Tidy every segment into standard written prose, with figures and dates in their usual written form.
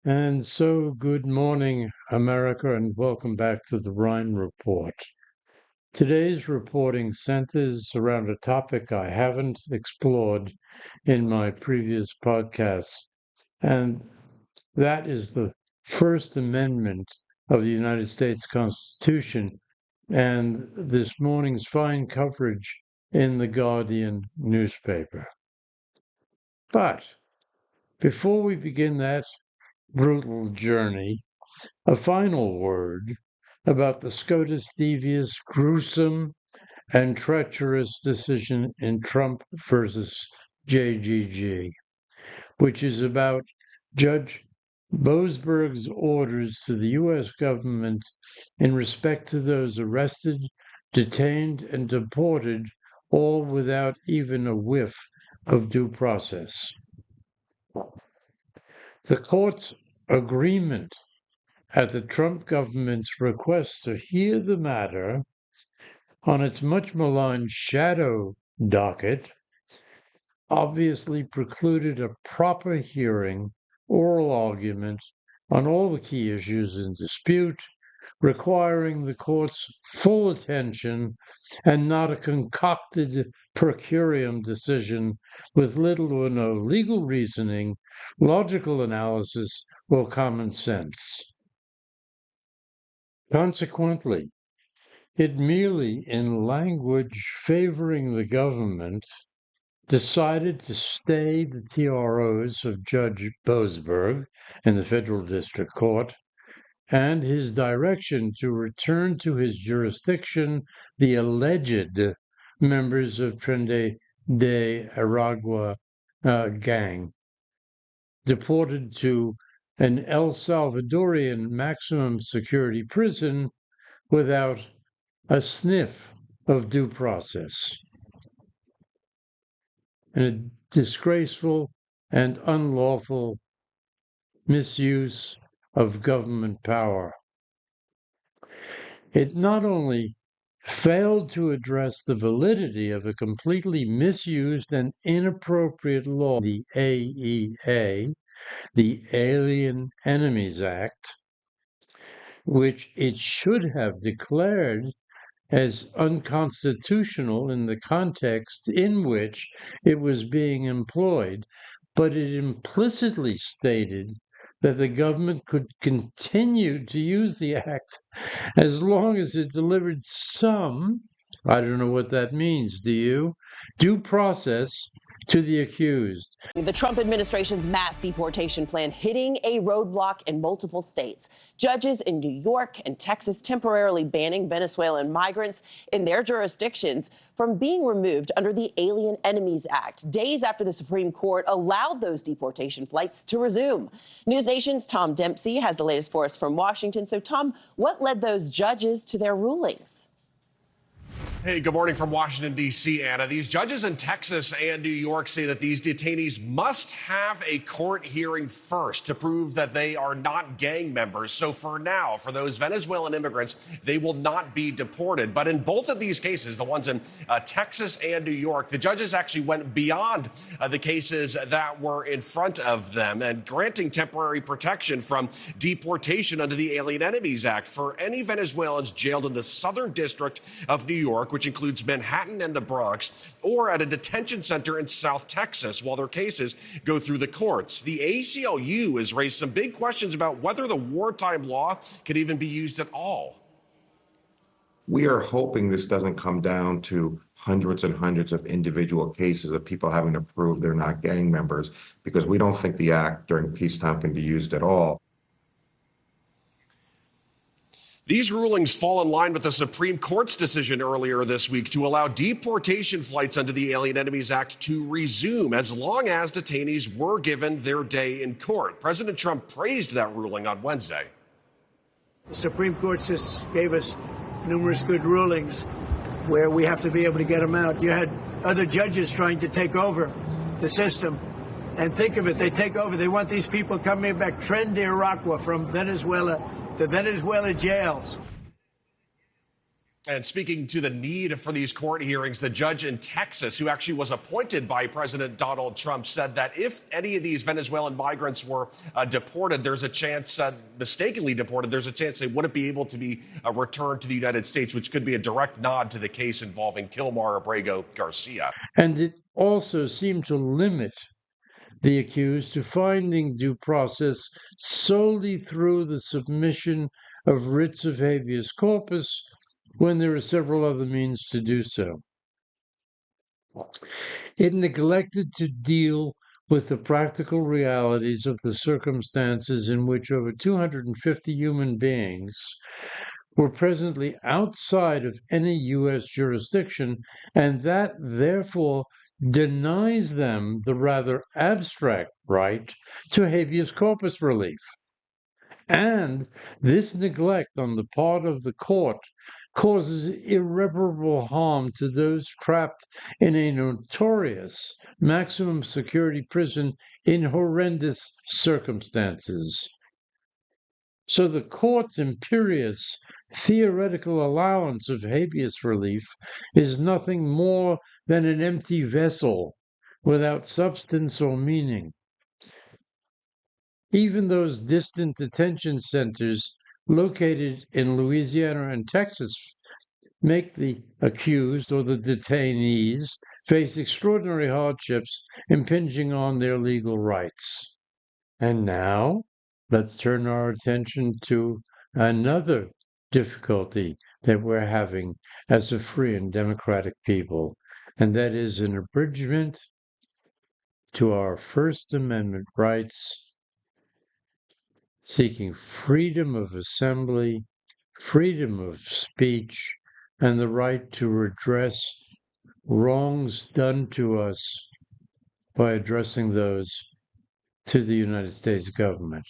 And so, good morning, America, and welcome back to the Rhine Report. Today's reporting centers around a topic I haven't explored in my previous podcasts, and that is the First Amendment of the United States Constitution and this morning's fine coverage in the Guardian newspaper. But before we begin that brutal journey, a final word about the SCOTUS devious, gruesome, and treacherous decision in Trump versus JGG, which is about Judge Boasberg's orders to the U.S. government in respect to those arrested, detained, and deported, all without even a whiff of due process. The court's agreement at the Trump government's request to hear the matter on its much maligned shadow docket obviously precluded a proper hearing, oral argument on all the key issues in dispute, requiring the court's full attention and not a concocted per curiam decision with little or no legal reasoning, logical analysis, or common sense. Consequently, it merely, in language favoring the government, decided to stay the TROs of Judge Boasberg in the Federal District Court and his direction to return to his jurisdiction the alleged members of Tren de Aragua gang, deported to an El Salvadorian maximum security prison without a sniff of due process. And a disgraceful and unlawful misuse of government power. It not only failed to address the validity of a completely misused and inappropriate law, the AEA, the Alien Enemies Act, which it should have declared as unconstitutional in the context in which it was being employed, but it implicitly stated that the government could continue to use the act as long as it delivered some, I don't know what that means, do you, due process to the accused. The Trump administration's mass deportation plan hitting a roadblock in multiple states. Judges in New York and Texas temporarily banning Venezuelan migrants in their jurisdictions from being removed under the Alien Enemies Act, days after the Supreme Court allowed those deportation flights to resume. News Nation's Tom Dempsey has the latest for us from Washington. So, Tom, what led those judges to their rulings? Hey, good morning from Washington, D.C., Anna. These judges in Texas and New York say that these detainees must have a court hearing first to prove that they are not gang members. So for now, for those Venezuelan immigrants, they will not be deported. But in both of these cases, the ones in Texas and New York, the judges actually went beyond the cases that were in front of them and granting temporary protection from deportation under the Alien Enemies Act for any Venezuelans jailed in the Southern District of New York, which includes Manhattan and the Bronx, or at a detention center in South Texas while their cases go through the courts. The ACLU has raised some big questions about whether the wartime law could even be used at all. We are hoping this doesn't come down to hundreds and hundreds of individual cases of people having to prove they're not gang members, because we don't think the act during peacetime can be used at all. These rulings fall in line with the Supreme Court's decision earlier this week to allow deportation flights under the Alien Enemies Act to resume as long as detainees were given their day in court. President Trump praised that ruling on Wednesday. The Supreme Court just gave us numerous good rulings where we have to be able to get them out. You had other judges trying to take over the system. And think of it, they take over. They want these people coming back, Tren de Aragua from Venezuela, the Venezuela jails. And speaking to the need for these court hearings, the judge in Texas, who actually was appointed by President Donald Trump, said that if any of these Venezuelan migrants were deported, there's a chance, mistakenly deported, there's a chance they wouldn't be able to be returned to the United States, which could be a direct nod to the case involving Kilmar Abrego Garcia. And it also seemed to limit the accused to finding due process solely through the submission of writs of habeas corpus when there are several other means to do so. It neglected to deal with the practical realities of the circumstances in which over 250 human beings were presently outside of any U.S. jurisdiction, and that therefore denies them the rather abstract right to habeas corpus relief. And this neglect on the part of the court causes irreparable harm to those trapped in a notorious maximum security prison in horrendous circumstances. So the court's imperious theoretical allowance of habeas relief is nothing more than an empty vessel without substance or meaning. Even those distant detention centers located in Louisiana and Texas make the accused or the detainees face extraordinary hardships impinging on their legal rights. And now, let's turn our attention to another difficulty that we're having as a free and democratic people, and that is an abridgment to our First Amendment rights, seeking freedom of assembly, freedom of speech, and the right to redress wrongs done to us by addressing those to the United States government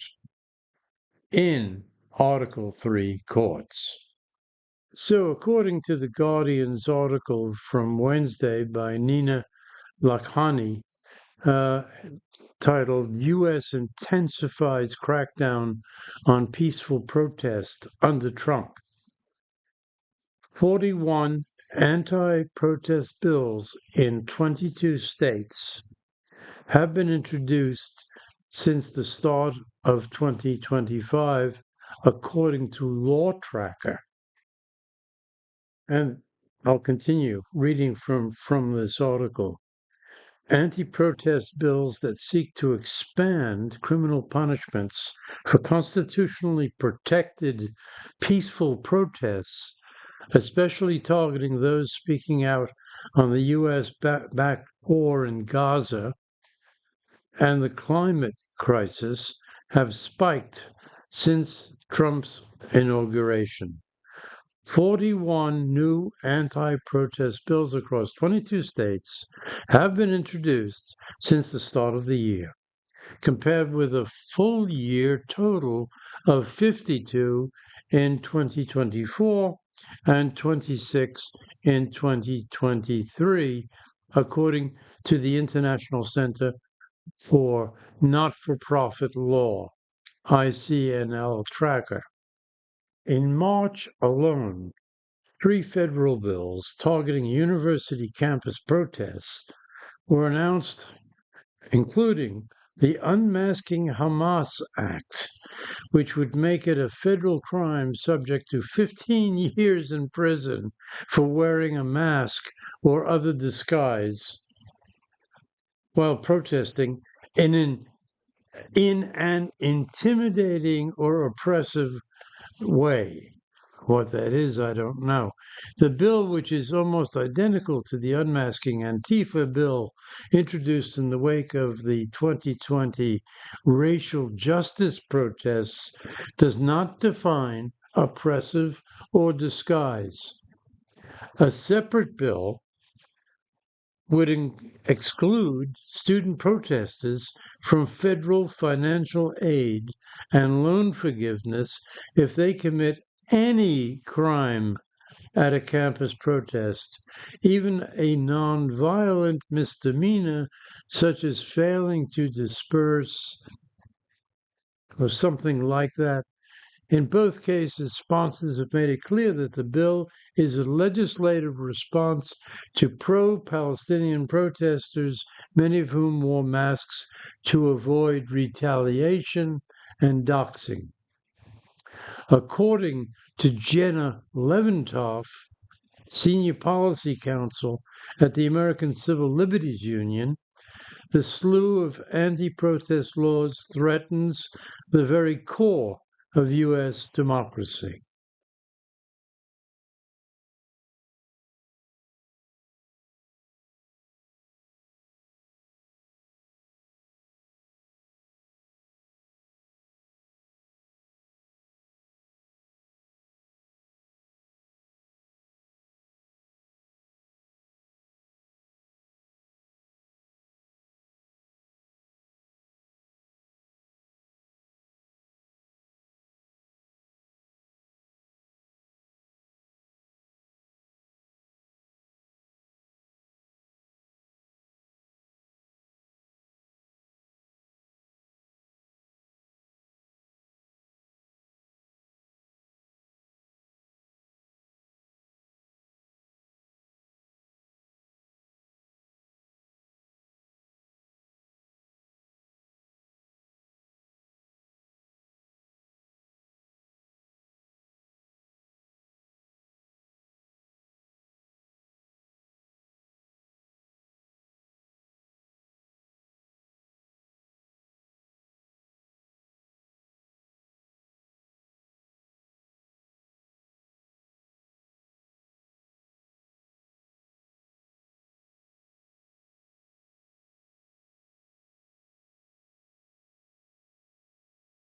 in Article 3 courts. So, according to the Guardian's article from Wednesday by Nina Lakhani, titled U.S. Intensifies Crackdown on Peaceful Protest Under Trump, 41 anti-protest bills in 22 states have been introduced since the start of 2025, according to Law Tracker. And I'll continue reading from this article. Anti-protest bills that seek to expand criminal punishments for constitutionally protected peaceful protests, especially targeting those speaking out on the U.S.-backed war in Gaza and the climate crisis, have spiked since Trump's inauguration. 41 new anti-protest bills across 22 states have been introduced since the start of the year, compared with a full year total of 52 in 2024 and 26 in 2023, according to the International Center for Not-for-Profit Law, ICNL Tracker. In March alone, 3 federal bills targeting university campus protests were announced, including the Unmasking Hamas Act, which would make it a federal crime subject to 15 years in prison for wearing a mask or other disguise while protesting in an intimidating or oppressive way. What that is, I don't know. The bill, which is almost identical to the unmasking Antifa bill introduced in the wake of the 2020 racial justice protests, does not define oppressive or disguise. A separate bill would exclude student protesters from federal financial aid and loan forgiveness if they commit any crime at a campus protest, even a nonviolent misdemeanor such as failing to disperse or something like that. In both cases, sponsors have made it clear that the bill is a legislative response to pro-Palestinian protesters, many of whom wore masks to avoid retaliation and doxing. According to Jenna Leventoff, Senior Policy Counsel at the American Civil Liberties Union, the slew of anti-protest laws threatens the very core of U.S. democracy.